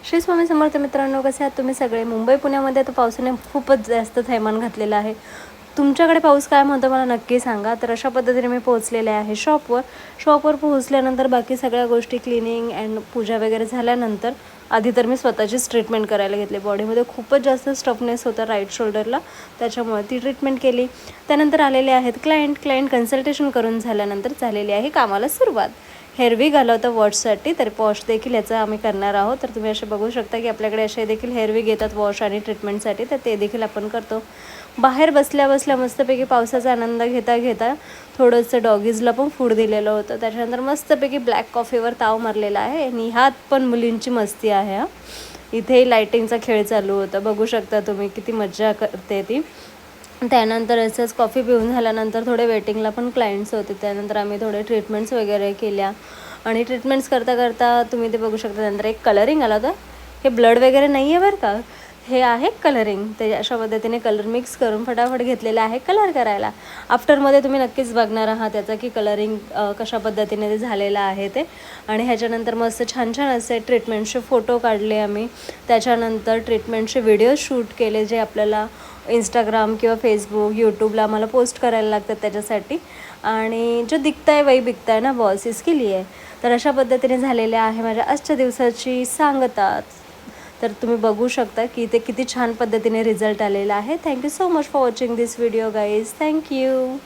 श्री स्वामी समर्थ मित्रांनो, कसे आहात तुम्ही सगळे? मुंबई पुण्यामध्ये आता पावसाने खूपच जास्त थैमान घातलेलं आहे. तुमच्याकडे पाऊस काय म्हणतो मला नक्की सांगा. तर अशा पद्धतीने मी पोहोचलेले आहे शॉपवर पोहोचल्यानंतर बाकी सगळ्या गोष्टी क्लिनिंग अँड पूजा वगैरे झाल्यानंतर आधी तर मी स्वतःचीच ट्रीटमेंट करायला घेतली. बॉडीमध्ये खूपच जास्त स्टफनेस होता राईट शोल्डरला, त्याच्यामुळे ती ट्रीटमेंट केली. त्यानंतर आलेले आहेत क्लायंट कन्सल्टेशन करून झाल्यानंतर झालेली आहे कामाला सुरुवात. हेअरविग आलं होतं वॉशसाठी, तर वॉश देखील याचं आम्ही करणार आहोत. तर तुम्ही असे बघू शकता की आपल्याकडे असे देखील हेअरविग येतात वॉश आणि ट्रीटमेंटसाठी, तर ते देखील आपण करतो. बाहेर बसल्या मस्तपैकी पावसाचा आनंद घेता थोडंसं डॉगीजला पण फूड दिलेलं होतं. त्याच्यानंतर मस्तपैकी ब्लॅक कॉफीवर ताव मारलेला आहे आणि ह्यात पण मुलींची मस्ती आहे. इथेही लायटिंगचा खेळ चालू होता, बघू शकता तुम्ही किती मजा करते ती. त्यानंतर असंच कॉफी पिऊन झाल्यानंतर थोडे वेटिंगला पण क्लायंट्स होते. त्यानंतर आम्ही थोडे ट्रीटमेंट्स वगैरे केल्या आणि ट्रीटमेंट्स करता तुम्ही ते बघू शकता. नंतर एक कलरिंग आला होता. हे ब्लड वगैरे नाही आहे बरं का, हे आहे कलरिंग. ते अशा पद्धतीने कलर मिक्स करून फटाफट घेतलेला आहे कलर करायला. आफ्टरमध्ये तुम्ही नक्कीच बघणार आहात त्याचा की कलरिंग कशा पद्धतीने ते झालेलं आहे ते. आणि ह्याच्यानंतर मस्त छान असे ट्रीटमेंटचे फोटो काढले आम्ही. त्याच्यानंतर ट्रीटमेंटचे व्हिडिओ शूट केले, जे आपल्याला इंस्टाग्राम किंवा फेसबुक यूट्यूबला आम्हाला पोस्ट करायला लागतात त्याच्यासाठी. आणि जो दिखता है वही बिकता है ना बॉस, इसके लिए. तर अशा पद्धतीने झालेले आहे माझ्या आजच्या दिवसाची सांगता. तर तुम्ही बघू शकता की ते किती छान पद्धतीने रिझल्ट आलेला आहे. Thank you so much for watching this video guys. Thank you.